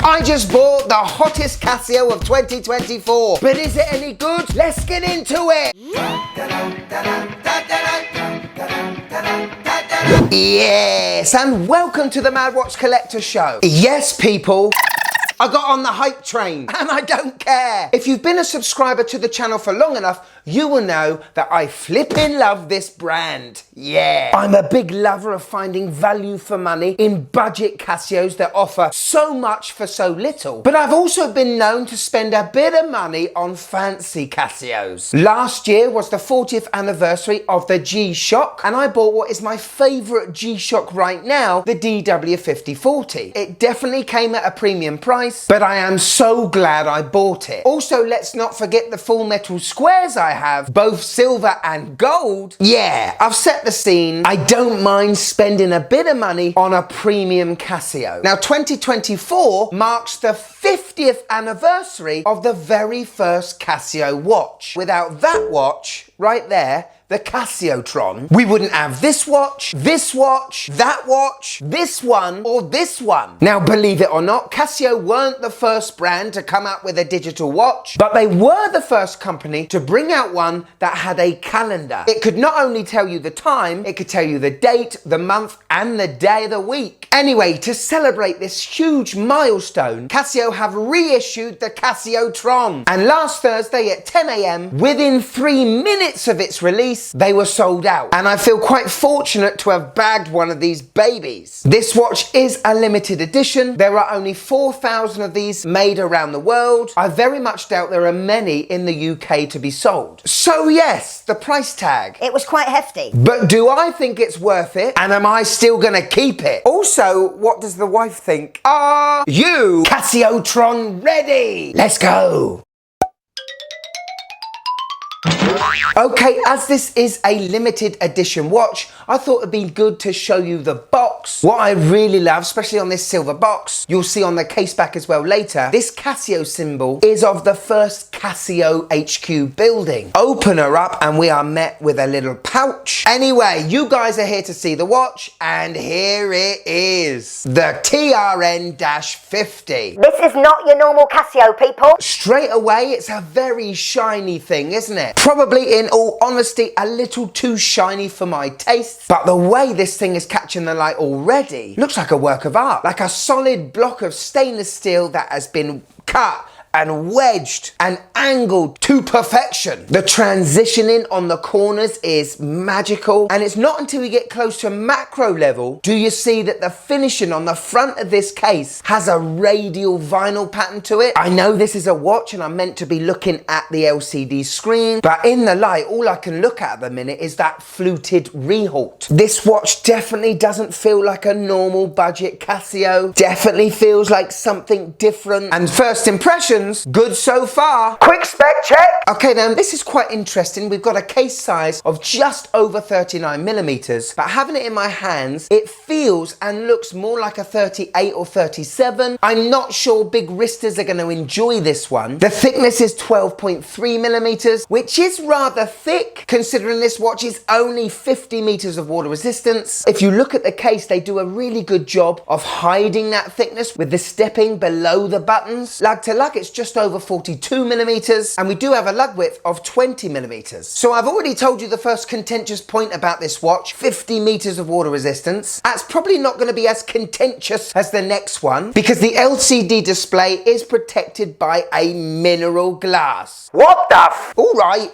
I just bought the hottest Casio of 2024, but is it any good? Let's get into it. Yes, and welcome to the Mad Watch Collector Show. Yes, people. I got on the hype train and I don't care. If you've been a subscriber to the channel for long enough, you will know that I flippin' love this brand. Yeah. I'm a big lover of finding value for money in budget Casios that offer so much for so little. But I've also been known to spend a bit of money on fancy Casios. Last year was the 40th anniversary of the G-Shock, and I bought what is my favorite G-Shock right now, the DW5040. It definitely came at a premium price, but I am so glad I bought it. Also, let's not forget the full metal squares I have, both silver and gold. Yeah, I've set the scene. I don't mind spending a bit of money on a premium Casio. Now, 2024 marks the 50th anniversary of the very first Casio watch. Without that watch, right there, the Casiotron, we wouldn't have this watch, that watch, this one, or this one. Now, believe it or not, Casio weren't the first brand to come out with a digital watch, but they were the first company to bring out one that had a calendar. It could not only tell you the time, it could tell you the date, the month, and the day of the week. Anyway, to celebrate this huge milestone, Casio have reissued the Casiotron. And last Thursday at 10 AM, within 3 minutes of its release, they were sold out. And I feel quite fortunate to have bagged one of these babies. This watch is a limited edition. There are only 4,000 of these made around the world. I very much doubt there are many in the UK to be sold. So yes, the price tag. It was quite hefty. But do I think it's worth it? And am I still gonna keep it? Also, what does the wife think? Are you Casiotron ready? Let's go. Okay, as this is a limited edition watch, I thought it'd be good to show you the box. What I really love, especially on this silver box, you'll see on the case back as well later, this Casio symbol is of the first Casio HQ building. Open her up and we are met with a little pouch. Anyway, you guys are here to see the watch, and here it is. The TRN-50. This is not your normal Casio, people. Straight away, it's a very shiny thing, isn't it? Probably, in all honesty, a little too shiny for my taste, but the way this thing is catching the light already looks like a work of art, like a solid block of stainless steel that has been cut and wedged and angled to perfection. The transitioning on the corners is magical, and it's not until we get close to macro level do you see that the finishing on the front of this case has a radial vinyl pattern to it. I know this is a watch and I'm meant to be looking at the LCD screen, but in the light all I can look at the minute is that fluted rehaut. This watch definitely doesn't feel like a normal budget Casio, definitely feels like something different, and first impression, good so far. Quick spec check. Okay, now this is quite interesting. We've got a case size of just over 39 millimeters, but having it in my hands, it feels and looks more like a 38 or 37. I'm not sure big wristers are going to enjoy this one. The thickness is 12.3 millimeters, which is rather thick considering this watch is only 50 meters of water resistance. If you look at the case, they do a really good job of hiding that thickness with the stepping below the buttons. Lug to lug, it's just over 42 millimeters, and we do have a lug width of 20 millimeters. So I've already told you the first contentious point about this watch, 50 meters of water resistance. That's probably not going to be as contentious as the next one because the LCD display is protected by a mineral glass. What the f? All right.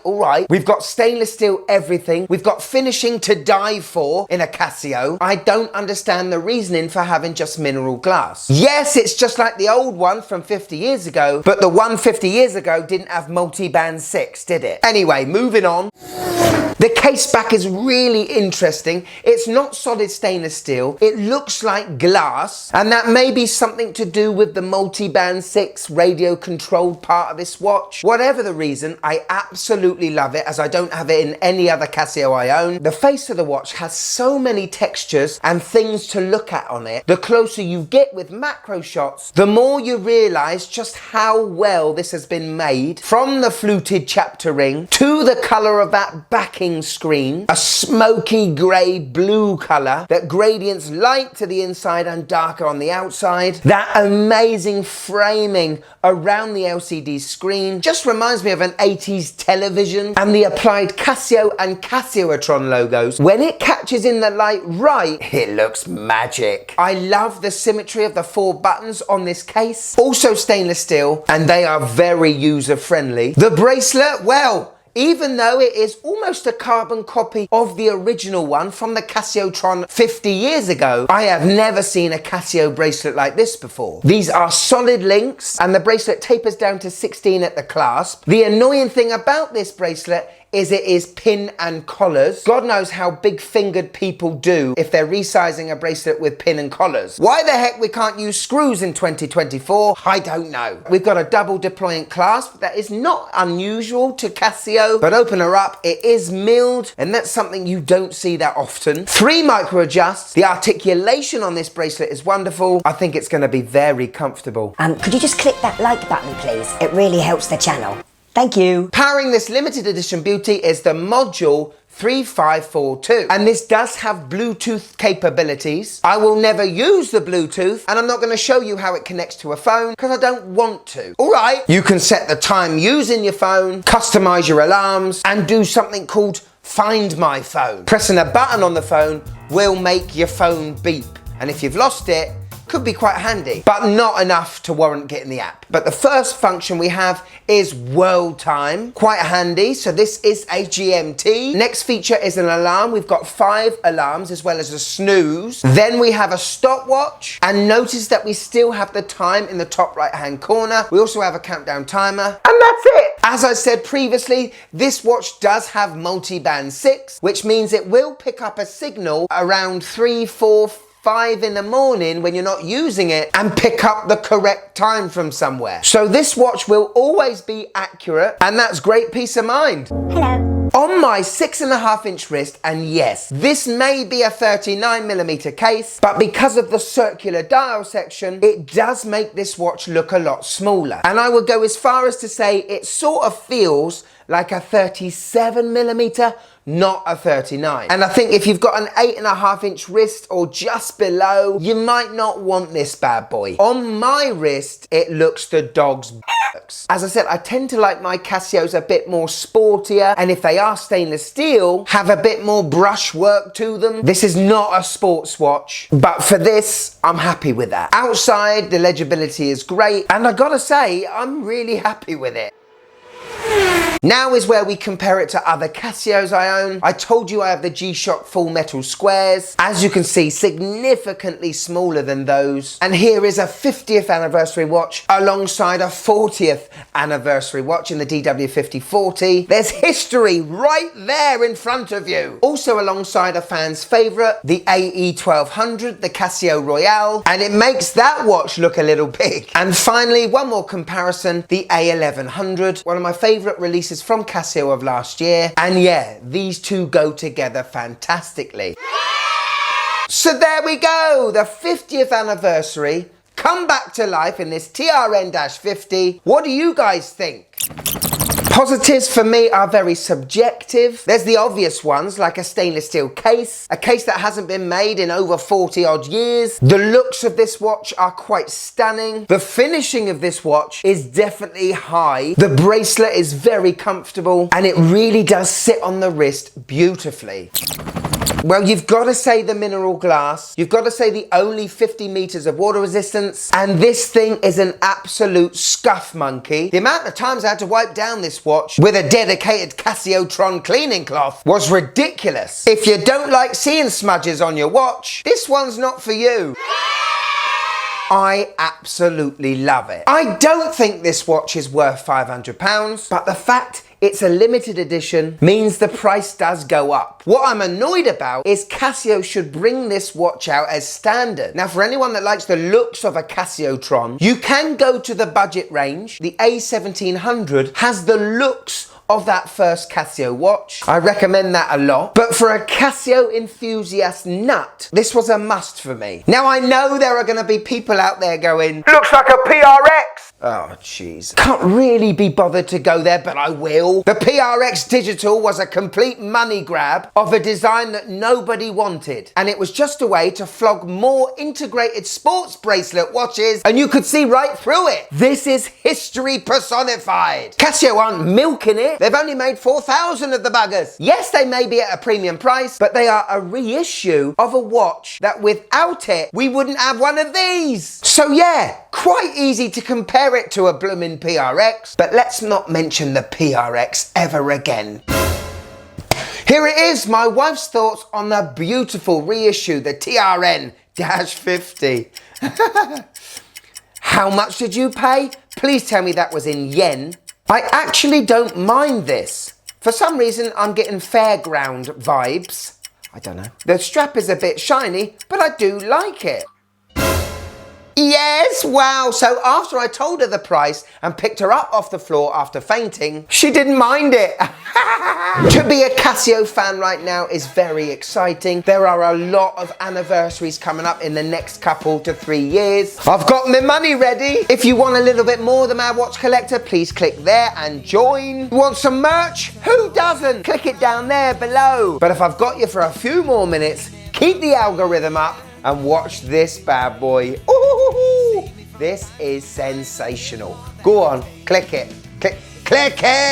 We've got stainless steel everything. We've got finishing to die for in a Casio. I don't understand the reasoning for having just mineral glass. Yes, it's just like the old one from 50 years ago, but the one 50 years ago didn't have multi-band 6, did it? Anyway, moving on. The case back is really interesting. It's not solid stainless steel. It looks like glass, and that may be something to do with the multi-band 6 radio controlled part of this watch. Whatever the reason, I absolutely love it, as I don't have it in any other Casio I own. The face of the watch has so many textures and things to look at on it. The closer you get with macro shots, the more you realize just how how well this has been made, from the fluted chapter ring to the colour of that backing screen, a smoky grey blue colour that gradients light to the inside and darker on the outside. That amazing framing around the LCD screen just reminds me of an 80s television, and the applied Casio and Casiotron logos, when it catches in the light right, it looks magic. I love the symmetry of the 4 buttons on this case, also stainless steel, and they are very user friendly. The bracelet, well, even though it is almost a carbon copy of the original one from the Casiotron 50 years ago, I have never seen a Casio bracelet like this before. These are solid links, and the bracelet tapers down to 16 at the clasp. The annoying thing about this bracelet is it is pin and collars. God knows how big-fingered people do if they're resizing a bracelet with pin and collars. Why the heck we can't use screws in 2024, I don't know. We've got a double deployant clasp that is not unusual to Casio, but open her up, it is milled, and that's something you don't see that often. 3 micro adjusts. The articulation on this bracelet is wonderful. I think it's going to be very comfortable. Could you just click that like button, please? It really helps the channel. Thank you. Powering this limited edition beauty is the Module 3542, and this does have Bluetooth capabilities. I will never use the Bluetooth, and I'm not going to show you how it connects to a phone because I don't want to. Alright, you can set the time using your phone, customize your alarms, and do something called Find My Phone. Pressing a button on the phone will make your phone beep, and if you've lost it, could be quite handy, but not enough to warrant getting the app. But the first function we have is world time, quite handy. So this is a GMT. Next feature is an alarm. We've got 5 alarms as well as a snooze. Then we have a stopwatch, and notice that we still have the time in the top right hand corner. We also have a countdown timer, and that's it. As I said previously, this watch does have multi-band 6, which means it will pick up a signal around 3, 4, 5 in the morning when you're not using it and pick up the correct time from somewhere. So this watch will always be accurate, and that's great peace of mind. Hello. On my 6.5-inch wrist, and yes, this may be a 39mm case, but because of the circular dial section, it does make this watch look a lot smaller. And I would go as far as to say it sort of feels like a 37mm, not a 39. And I think if you've got an 8.5-inch wrist or just below, you might not want this bad boy. On my wrist, it looks the dog's bollocks. As I said, I tend to like my Casios a bit more sportier, and if they are stainless steel, have a bit more brush work to them. This is not a sports watch, but for this, I'm happy with that. Outside, the legibility is great, and I gotta say, I'm really happy with it. Now is where we compare it to other Casios I own. I told you I have the G-Shock full metal squares. As you can see, significantly smaller than those. And here is a 50th anniversary watch alongside a 40th anniversary watch in the DW5040. There's history right there in front of you. Also alongside a fan's favourite, the AE1200, the Casio Royale, and it makes that watch look a little big. And finally, one more comparison, the A1100, one of my favourite releases from Casio of last year, and yeah, these two go together fantastically. So there we go, the 50th anniversary come back to life in this TRN-50. What do you guys think? Positives for me are very subjective. There's the obvious ones, like a stainless steel case, a case that hasn't been made in over 40 odd years. The looks of this watch are quite stunning. The finishing of this watch is definitely high. The bracelet is very comfortable, and it really does sit on the wrist beautifully. Well, you've got to say the mineral glass, you've got to say the only 50 meters of water resistance, and this thing is an absolute scuff monkey. The amount of times I had to wipe down this watch with a dedicated Casiotron cleaning cloth was ridiculous. If you don't like seeing smudges on your watch, this one's not for you. I absolutely love it. I don't think this watch is worth £500, but the fact it's a limited edition means the price does go up. What I'm annoyed about is Casio should bring this watch out as standard. Now, for anyone that likes the looks of a Casiotron, you can go to the budget range. The A1700 has the looks of that first Casio watch. I recommend that a lot. But for a Casio enthusiast nut, this was a must for me. Now, I know there are going to be people out there going, looks like a PRX. Oh, jeez. Can't really be bothered to go there, but I will. The PRX Digital was a complete money grab of a design that nobody wanted. And it was just a way to flog more integrated sports bracelet watches, and you could see right through it. This is history personified. Casio aren't milking it. They've only made 4,000 of the buggers. Yes, they may be at a premium price, but they are a reissue of a watch that without it, we wouldn't have one of these. So yeah, quite easy to compare it to a bloomin' PRX, but let's not mention the PRX ever again. Here it is, my wife's thoughts on the beautiful reissue, the TRN-50. How much did you pay? Please tell me that was in yen. I actually don't mind this. For some reason, I'm getting fairground vibes. I don't know. The strap is a bit shiny, but I do like it. Yes, wow. So after I told her the price and picked her up off the floor after fainting, she didn't mind it. To be a Casio fan right now is very exciting. There are a lot of anniversaries coming up in the next couple to 3 years. I've got my money ready. If you want a little bit more than my watch collector, please click there and join. Want some merch? Who doesn't? Click it down there below. But if I've got you for a few more minutes, keep the algorithm up and watch this bad boy. Ooh, this is sensational. Go on, click it. Click it.